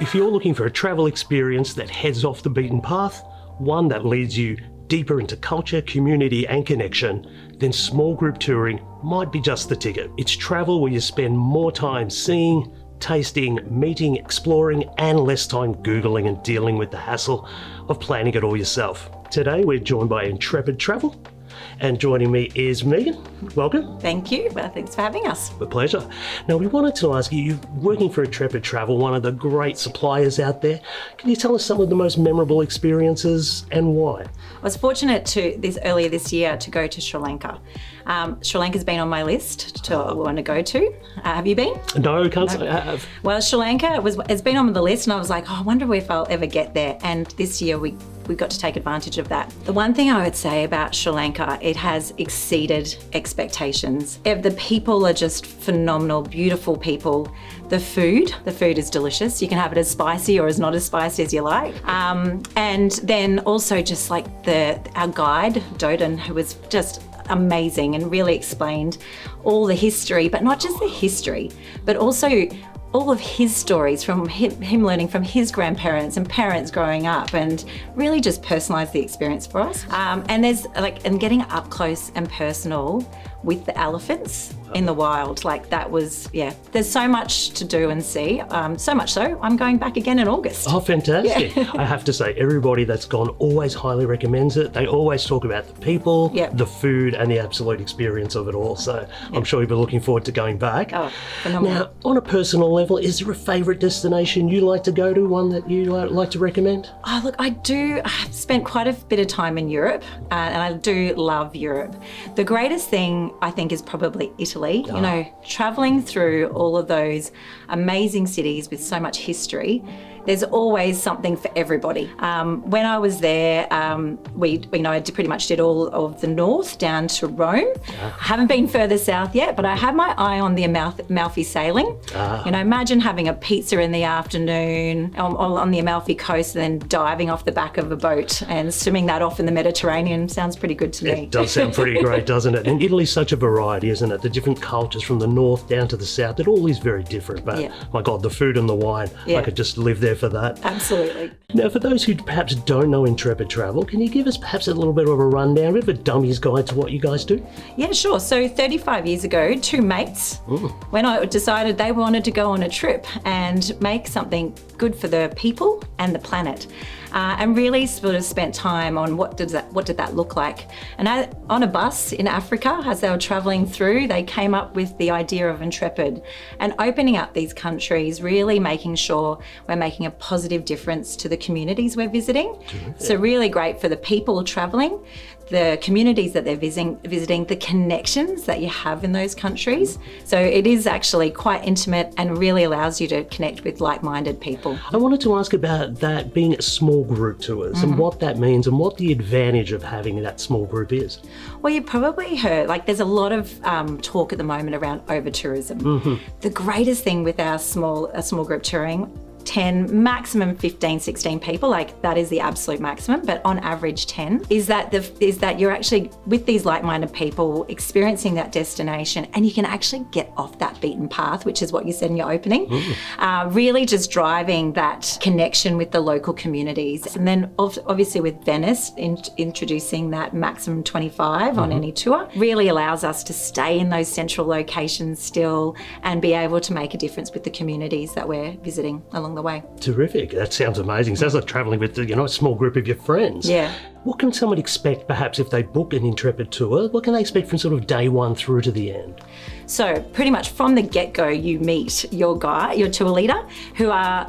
If you're looking for a travel experience that heads off the beaten path, one that leads you deeper into culture, community and connection, then small group touring might be just the ticket. It's travel where you spend more time seeing, tasting, meeting, exploring, and less time Googling and dealing with the hassle of planning it all yourself. Today we're joined by Intrepid Travel, and joining me is Megan. Welcome. Thank you. Well, thanks for having us. A pleasure. Now, we wanted to ask you, you're working for Intrepid Travel, one of the great suppliers out there. Can you tell us some of the most memorable experiences and why? I was fortunate earlier this year to go to Sri Lanka. Sri Lanka's been on my list to want to go to. Have you been? No, can't say I have. Well, Sri Lanka it's been on the list, and I was like, I wonder if I'll ever get there. And this year we got to take advantage of that. The one thing I would say about Sri Lanka, it has exceeded expectations. The people are just phenomenal, beautiful people. The food is delicious. You can have it as spicy or as not as spicy as you like. And then also just like our guide, Doden, who was just amazing and really explained all the history, but not just the history, but also all of his stories from him learning from his grandparents and parents growing up, and really just personalised the experience for us. And getting up close and personal with the elephants in the wild, there's so much to do and see. So much so, I'm going back again in August. Oh, fantastic. Yeah. I have to say, everybody that's gone always highly recommends it. They always talk about the people, the food, and the absolute experience of it all. So I'm sure you'll be looking forward to going back. Oh, phenomenal. Now, on a personal level, is there a favourite destination you like to go to, one that you like to recommend? Oh, look, I've spent quite a bit of time in Europe, and I do love Europe. The greatest thing, I think, is probably Italy. You know, travelling through all of those amazing cities with so much history, there's always something for everybody. When I was there, I pretty much did all of the north down to Rome. I haven't been further south yet, but I had my eye on the Amalfi sailing. You know, imagine having a pizza in the afternoon on the Amalfi coast and then diving off the back of a boat and swimming that off in the Mediterranean. Sounds pretty good to me. It does sound pretty great, doesn't it? And Italy's such a variety, isn't it? The different cultures from the north down to the south, it all is very different. But my God, the food and the wine, I could just live there for that. Absolutely. Now, for those who perhaps don't know Intrepid Travel, can you give us perhaps a little bit of a rundown, a bit of a dummy's guide to what you guys do? Yeah, sure. So 35 years ago, two mates, when I decided they wanted to go on a trip and make something good for the people and the planet, and really sort of spent time on what did that look like. And on a bus in Africa, as they were travelling through, they came up with the idea of Intrepid and opening up these countries, really making sure we're making a positive difference to the communities we're visiting. So really great for the people travelling, the communities that they're visiting, the connections that you have in those countries. So it is actually quite intimate and really allows you to connect with like-minded people. I wanted to ask about that being small group tours and what that means and what the advantage of having that small group is. Well, you probably heard, there's a lot of talk at the moment around over-tourism. The greatest thing with our small group touring, 10, maximum 15, 16 people, that is the absolute maximum, but on average 10, is that you're actually with these like-minded people experiencing that destination, and you can actually get off that beaten path, which is what you said in your opening. Really just driving that connection with the local communities. And then obviously with Venice, introducing that maximum 25 on any tour, really allows us to stay in those central locations still and be able to make a difference with the communities that we're visiting along the way. Terrific. That sounds amazing. Sounds like travelling with, a small group of your friends. Yeah. What can someone expect, perhaps, if they book an Intrepid tour? What can they expect from sort of day one through to the end? So pretty much from the get-go, you meet your guide, your tour leader,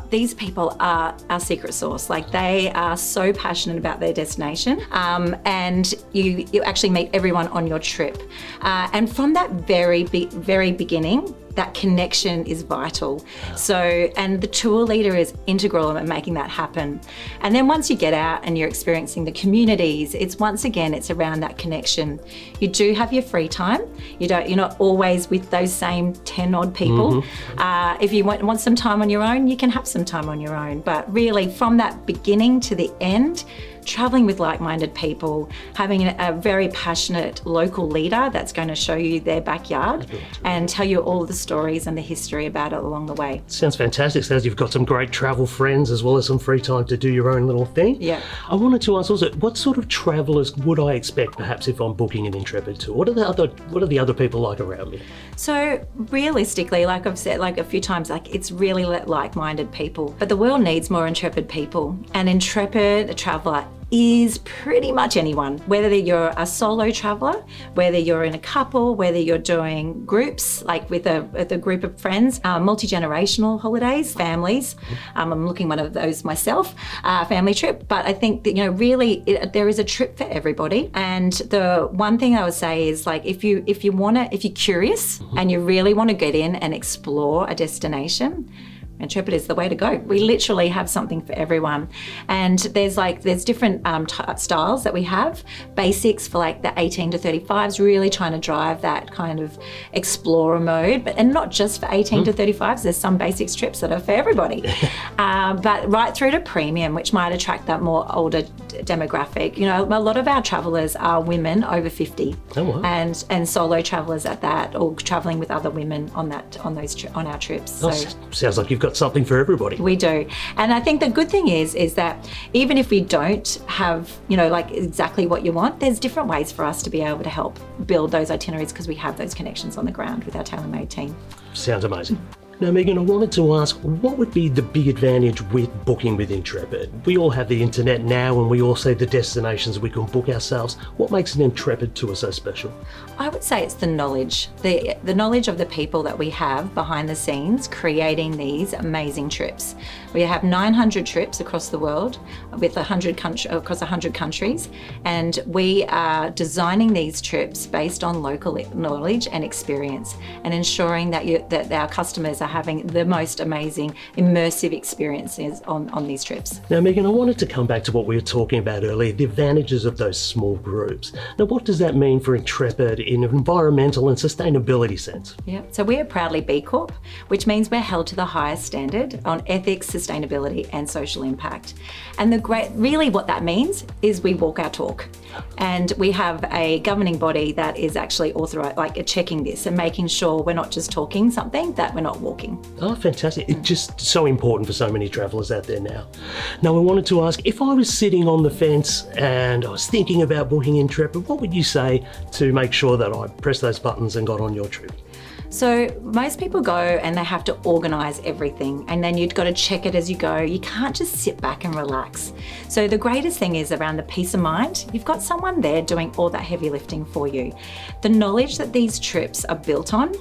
these people are our secret sauce. They are so passionate about their destination, and you actually meet everyone on your trip. And from that very beginning, that connection is vital. So, and the tour leader is integral in making that happen. And then once you get out and you're experiencing the communities, it's around that connection. You do have your free time. You're not always with those same 10 odd people. If you want some time on your own, you can have some time on your own. But really from that beginning to the end, traveling with like-minded people, having a very passionate local leader that's going to show you their backyard and tell you all the stories and the history about it along the way. Sounds fantastic. Sounds you've got some great travel friends as well as some free time to do your own little thing. Yeah. I wanted to ask also, what sort of travellers would I expect perhaps if I'm booking an Intrepid tour? What are the other people like around me? So realistically, like I've said like a few times, like it's really like-minded people, but the world needs more intrepid people. An intrepid traveller is pretty much anyone, whether you're a solo traveller, whether you're in a couple, whether you're doing groups, like with a group of friends, multi-generational holidays, families. I'm looking one of those myself, family trip. But I think that, really there is a trip for everybody. And the one thing I would say is like, if you're curious and you really want to get in and explore a destination, Intrepid is the way to go. We literally have something for everyone. And there's different styles that we have. Basics for like the 18 to 35s, really trying to drive that kind of explorer mode, and not just for 18 to 35s. There's some basics trips that are for everybody. But right through to premium, which might attract that more older demographic. A lot of our travellers are women over 50. Oh, wow. And solo travellers at that, or travelling with other women on our trips. So sounds like you've got something for everybody. We do. And I think the good thing is that even if we don't have, like exactly what you want, there's different ways for us to be able to help build those itineraries because we have those connections on the ground with our tailor-made team. Sounds amazing. Now, Megan, I wanted to ask, what would be the big advantage with booking with Intrepid? We all have the internet now, and we all see the destinations we can book ourselves. What makes an Intrepid tour so special? I would say it's the knowledge, the knowledge of the people that we have behind the scenes creating these amazing trips. We have 900 trips across the world with across 100 countries, and we are designing these trips based on local knowledge and experience, and ensuring that our customers are having the most amazing immersive experiences on these trips. Now, Megan, I wanted to come back to what we were talking about earlier, the advantages of those small groups. Now, what does that mean for Intrepid in an environmental and sustainability sense? Yeah, so we're proudly B Corp, which means we're held to the highest standard on ethics, sustainability and social impact. And really what that means is we walk our talk. And we have a governing body that is actually authorized, like checking this and making sure we're not just talking something, that we're not walking. Oh, fantastic. It's just so important for so many travellers out there now. Now, I wanted to ask, if I was sitting on the fence and I was thinking about booking Intrepid, what would you say to make sure that I pressed those buttons and got on your trip? So most people go and they have to organise everything, and then you've got to check it as you go. You can't just sit back and relax. So the greatest thing is around the peace of mind. You've got someone there doing all that heavy lifting for you. The knowledge that these trips are built on,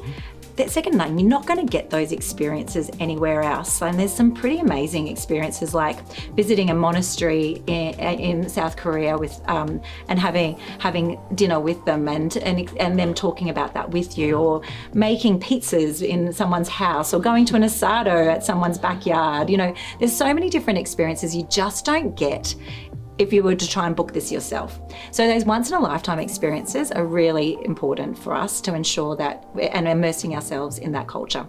that second name, you're not going to get those experiences anywhere else. And there's some pretty amazing experiences, like visiting a monastery in South Korea with and having dinner with them and them talking about that with you, or making pizzas in someone's house, or going to an asado at someone's backyard. There's so many different experiences you just don't get if you were to try and book this yourself. So those once in a lifetime experiences are really important for us to ensure that and immersing ourselves in that culture.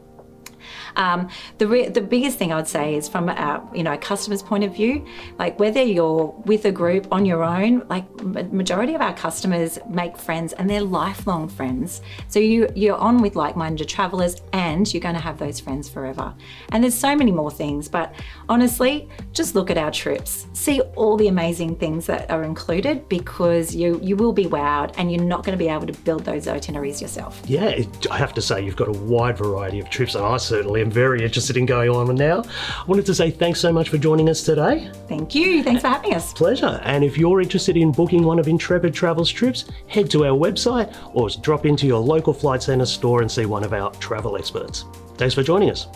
The biggest thing I would say is from a customer's point of view, like whether you're with a group on your own, like majority of our customers make friends and they're lifelong friends. So you're on with like-minded travellers and you're going to have those friends forever. And there's so many more things, but honestly, just look at our trips. See all the amazing things that are included, because you will be wowed and you're not going to be able to build those itineraries yourself. Yeah, I have to say you've got a wide variety of trips, and I certainly am very interested in going on now. I wanted to say thanks so much for joining us today. Thank you. Thanks for having us. Pleasure. And if you're interested in booking one of Intrepid Travel's trips, head to our website or drop into your local Flight Centre store and see one of our travel experts. Thanks for joining us.